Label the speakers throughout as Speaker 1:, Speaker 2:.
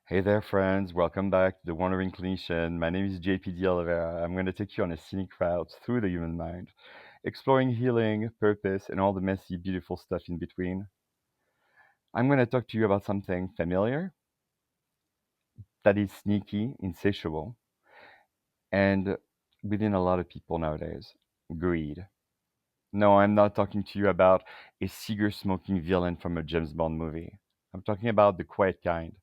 Speaker 1: Hey there, friends. Welcome back to The Wandering Clinician. My name is JPD Oliveira. I'm going to take you on a scenic route through the human mind, exploring healing, purpose, and all the messy, beautiful stuff in between. I'm going to talk to you about something familiar, that is sneaky, insatiable, and within a lot of people nowadays greed. No, I'm not talking to you about a cigar smoking villain from a James Bond movie. I'm talking about the quiet kind.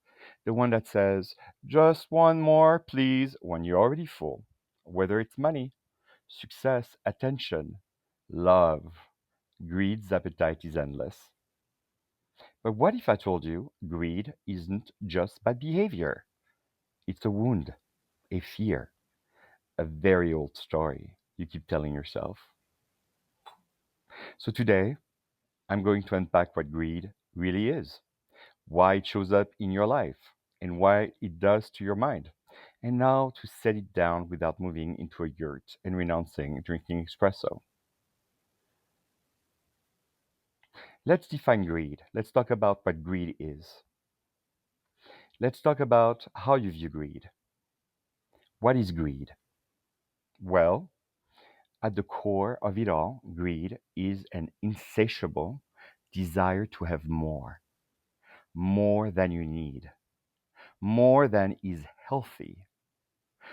Speaker 1: The one that says, just one more, please, when you're already full. Whether it's money, success, attention, love, greed's appetite is endless. But what if I told you greed isn't just bad behavior? It's a wound, a fear, a very old story you keep telling yourself. So today, I'm going to unpack what greed really is, why it shows up in your life, and why it does to your mind. And now to set it down without moving into a yurt and renouncing drinking espresso. Let's define greed. Let's talk about what greed is. Let's talk about how you view greed. What is greed? Well, at the core of it all, greed is an insatiable desire to have more than you need, more than is healthy,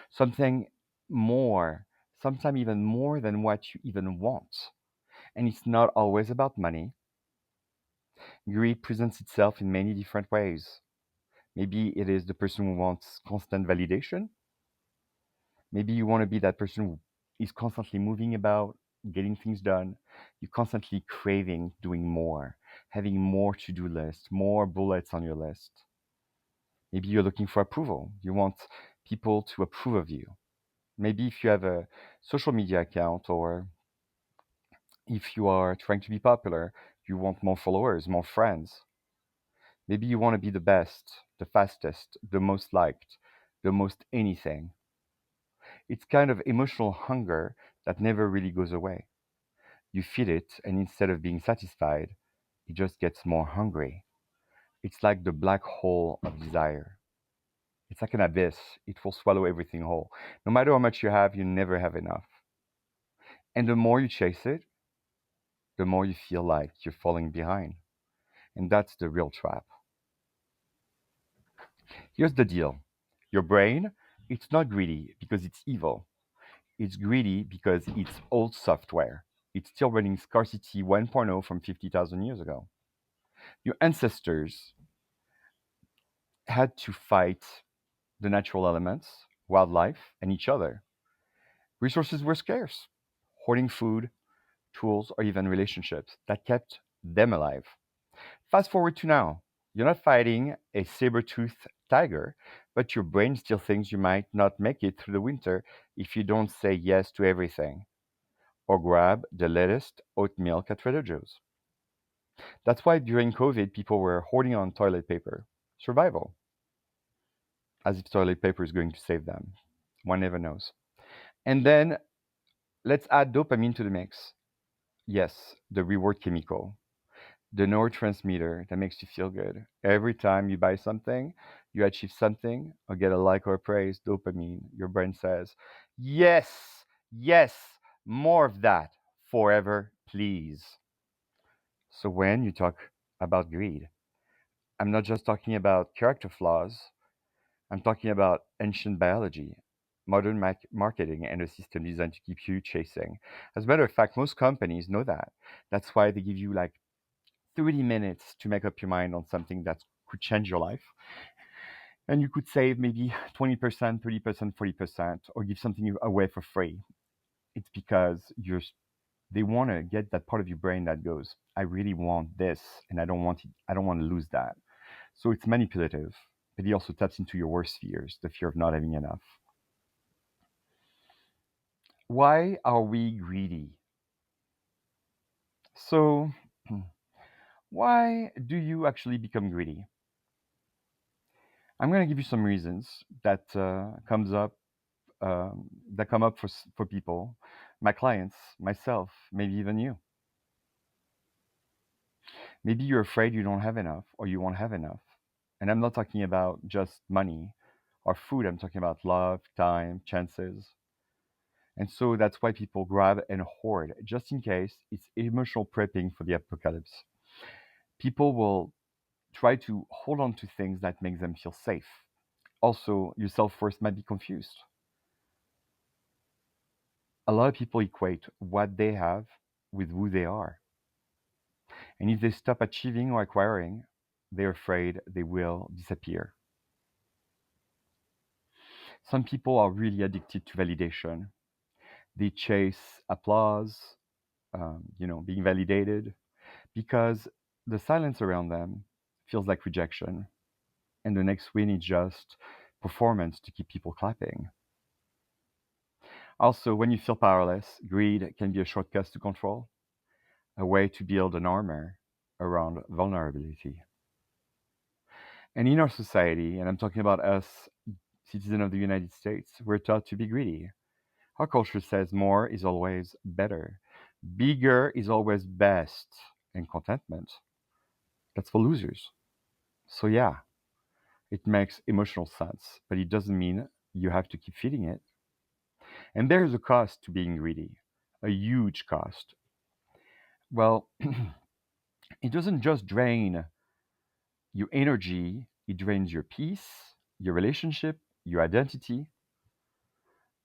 Speaker 1: something more, sometimes even more than what you even want. And it's not always about money. Greed presents itself in many different ways. Maybe it is the person who wants constant validation. Maybe you want to be that person who is constantly moving about, getting things done. You're constantly craving doing more, having more to do list, more bullets on your list. Maybe you're looking for approval. You want people to approve of you. Maybe if you have a social media account or if you are trying to be popular, you want more followers, more friends. Maybe you want to be the best, the fastest, the most liked, the most anything. It's kind of emotional hunger that never really goes away. You feed it, and instead of being satisfied, it just gets more hungry. It's like the black hole of desire. It's like an abyss. It will swallow everything whole. No matter how much you have, you never have enough. And the more you chase it, the more you feel like you're falling behind. And that's the real trap. Here's the deal. Your brain, it's not greedy because it's evil. It's greedy because it's old software. It's still running scarcity 1.0 from 50,000 years ago. Your ancestors had to fight the natural elements, wildlife, and each other. Resources were scarce. Hoarding food, tools, or even relationships that kept them alive. Fast forward to now. You're not fighting a saber-toothed tiger, but your brain still thinks you might not make it through the winter if you don't say yes to everything or grab the latest oat milk at Trader Joe's. That's why during COVID, people were hoarding on toilet paper. Survival, as if toilet paper is going to save them. One never knows. And then let's add dopamine to the mix. Yes, the reward chemical, the neurotransmitter that makes you feel good. Every time you buy something, you achieve something, or get a like or a praise, dopamine, your brain says, yes, yes, more of that, forever, please. So when you talk about greed, I'm not just talking about character flaws, I'm talking about ancient biology, modern marketing, and a system designed to keep you chasing. As a matter of fact, most companies know that. That's why they give you like 30 minutes to make up your mind on something that could change your life. And you could save maybe 20%, 30%, 40%, or give something away for free. It's because they want to get that part of your brain that goes, I really want this, and I don't want to lose that. So it's manipulative, but it also taps into your worst fears, the fear of not having enough. Why are we greedy? So, why do you actually become greedy? I'm going to give you some reasons that come up for people, my clients, myself, maybe even you. Maybe you're afraid you don't have enough or you won't have enough. And I'm not talking about just money or food, I'm talking about love, time, chances. And so that's why people grab and hoard, just in case. It's emotional prepping for the apocalypse. People will try to hold on to things that make them feel safe. Also, your self worth might be confused. A lot of people equate what they have with who they are. And if they stop achieving or acquiring, they're afraid they will disappear. Some people are really addicted to validation. They chase applause, being validated, because the silence around them feels like rejection. And the next win is just performance to keep people clapping. Also, when you feel powerless, greed can be a shortcut to control, a way to build an armor around vulnerability. And in our society, and I'm talking about us, citizens of the United States, we're taught to be greedy. Our culture says more is always better, bigger is always best, and contentment, that's for losers. So, yeah, it makes emotional sense, but it doesn't mean you have to keep feeding it. And there's a cost to being greedy, a huge cost. Well, it doesn't just drain your energy, it drains your peace, your relationship, your identity.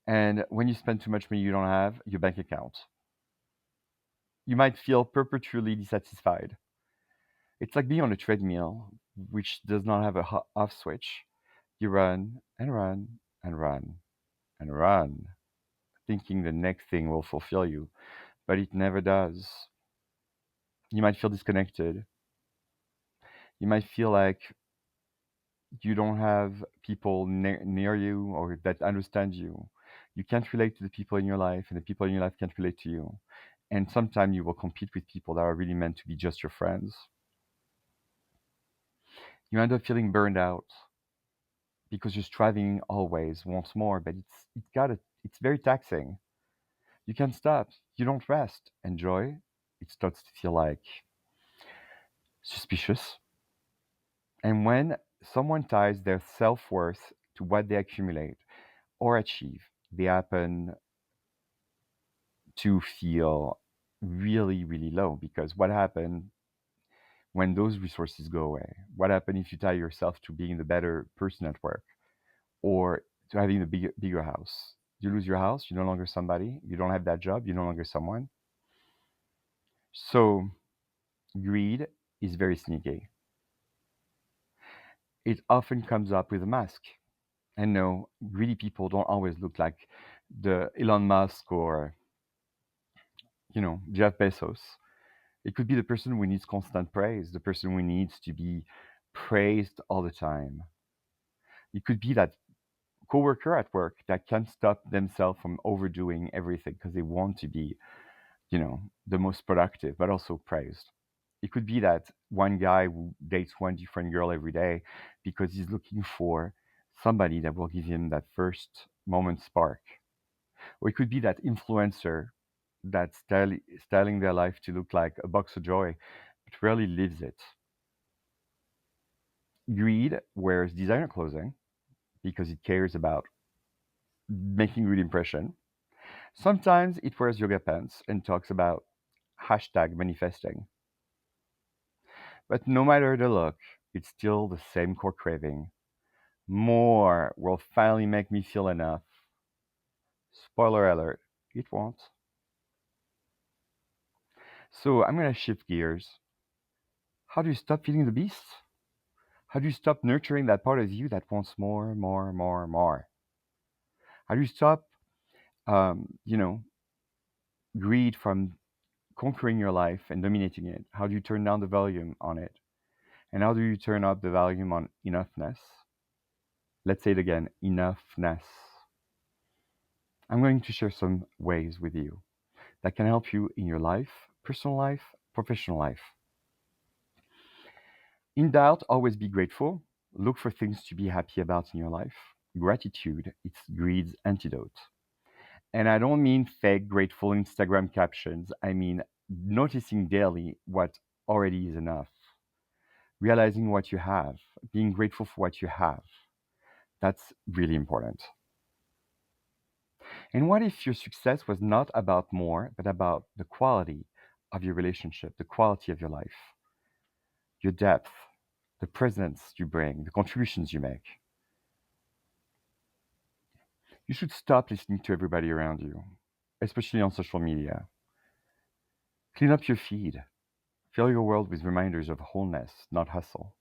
Speaker 1: And when you spend too much money you don't have, your bank account, you might feel perpetually dissatisfied. It's like being on a treadmill, which does not have a off switch. You run and run and run and run, thinking the next thing will fulfill you, but it never does. You might feel disconnected. You might feel like you don't have people near you or that understand you. You can't relate to the people in your life, and the people in your life can't relate to you. And sometimes you will compete with people that are really meant to be just your friends. You end up feeling burned out because you're striving always, wants more, but it's very taxing. You can't stop. You don't rest. And joy, it starts to feel like suspicious. And when someone ties their self worth to what they accumulate or achieve, they happen to feel really, really low. Because what happens when those resources go away? What happens if you tie yourself to being the better person at work or to having the bigger house? You lose your house, you're no longer somebody, you don't have that job, you're no longer someone. So, greed is very sneaky. It often comes up with a mask. And no, greedy people don't always look like the Elon Musk or, Jeff Bezos. It could be the person who needs constant praise, the person who needs to be praised all the time. It could be that coworker at work that can't stop themselves from overdoing everything because they want to be, the most productive, but also praised. It could be that one guy who dates one different girl every day because he's looking for somebody that will give him that first moment spark. Or it could be that influencer that's styling their life to look like a box of joy, but rarely lives it. Greed wears designer clothing because it cares about making good impression. Sometimes it wears yoga pants and talks about hashtag manifesting. But no matter the look, it's still the same core craving. More will finally make me feel enough. Spoiler alert, it won't. So I'm gonna shift gears. How do you stop feeding the beast? How do you stop nurturing that part of you that wants more, more, more, more? How do you stop, um, you know, greed from conquering your life and dominating it? How do you turn down the volume on it? And how do you turn up the volume on enoughness? Let's say it again, enoughness. I'm going to share some ways with you that can help you in your life, personal life, professional life. In doubt, always be grateful. Look for things to be happy about in your life. Gratitude, it's greed's antidote. And I don't mean fake grateful Instagram captions. I mean noticing daily what already is enough. realizing what you have, being grateful for what you have. That's really important. And what if your success was not about more, but about the quality of your relationship, the quality of your life, your depth, the presence you bring, the contributions you make? You should stop listening to everybody around you, especially on social media. Clean up your feed. Fill your world with reminders of wholeness, not hustle.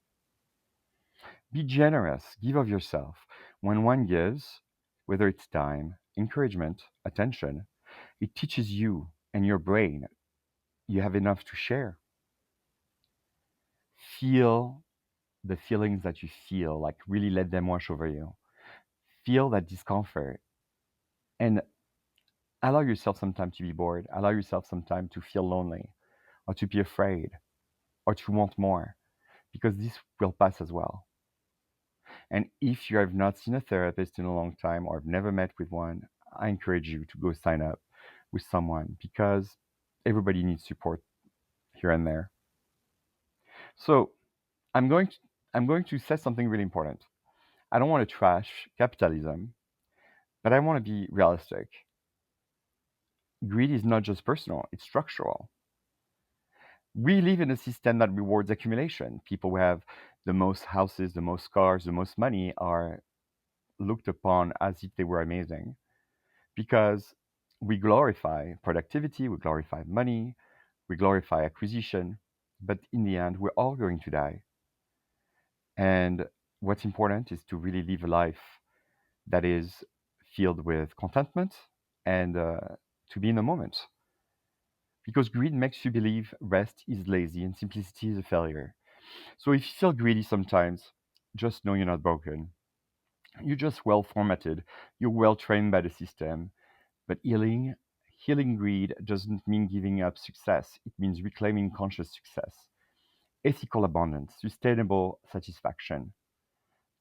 Speaker 1: Be generous. Give of yourself. When one gives, whether it's time, encouragement, attention, it teaches you and your brain you have enough to share. Feel the feelings that you feel, like really let them wash over you. Feel that discomfort and allow yourself some time to be bored. Allow yourself some time to feel lonely or to be afraid or to want more because this will pass as well. And if you have not seen a therapist in a long time or have never met with one, I encourage you to go sign up with someone because everybody needs support here and there. So I'm going to, I'm going to say something really important. I don't want to trash capitalism, but I want to be realistic. Greed is not just personal, it's structural. We live in a system that rewards accumulation. People who have the most houses, the most cars, the most money are looked upon as if they were amazing because we glorify productivity, we glorify money, we glorify acquisition, but in the end, we're all going to die. And what's important is to really live a life that is filled with contentment and to be in the moment. Because greed makes you believe rest is lazy and simplicity is a failure. So if you feel greedy sometimes, just know you're not broken. You're just well formatted, you're well trained by the system. But healing greed doesn't mean giving up success. It means reclaiming conscious success, ethical abundance, sustainable satisfaction.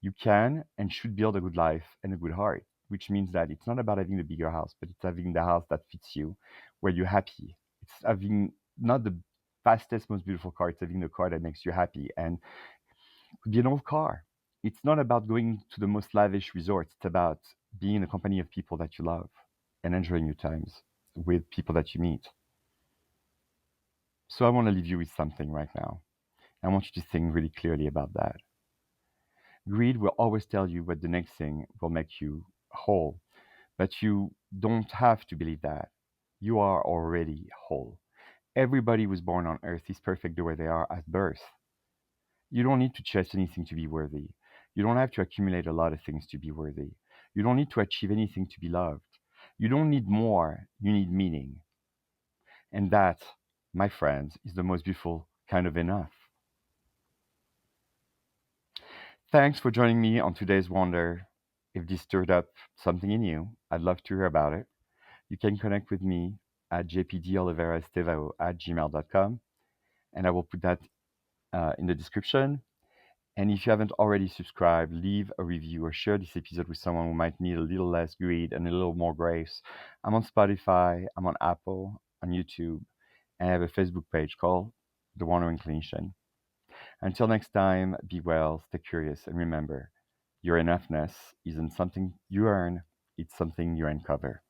Speaker 1: You can and should build a good life and a good heart, which means that it's not about having the bigger house, but it's having the house that fits you, where you're happy. It's having not the fastest, most beautiful car, it's having the car that makes you happy. And it could be an old car. It's not about going to the most lavish resorts. It's about being in a company of people that you love and enjoying your times with people that you meet. So I want to leave you with something right now. I want you to think really clearly about that. Greed will always tell you what the next thing will make you whole, but you don't have to believe that. You are already whole. Everybody who's born on earth is perfect the way they are at birth. You don't need to chase anything to be worthy. You don't have to accumulate a lot of things to be worthy. You don't need to achieve anything to be loved. You don't need more, you need meaning. And that, my friends, is the most beautiful kind of enough. Thanks for joining me on today's Wonder. If this stirred up something in you, I'd love to hear about it. You can connect with me at jpdoliveiraestevao@gmail.com, and I will put that in the description. And if you haven't already subscribed, leave a review or share this episode with someone who might need a little less greed and a little more grace. I'm on Spotify, I'm on Apple, on YouTube, and I have a Facebook page called The Wandering Clinician. Until next time, be well, stay curious, and remember, your enoughness isn't something you earn, it's something you uncover.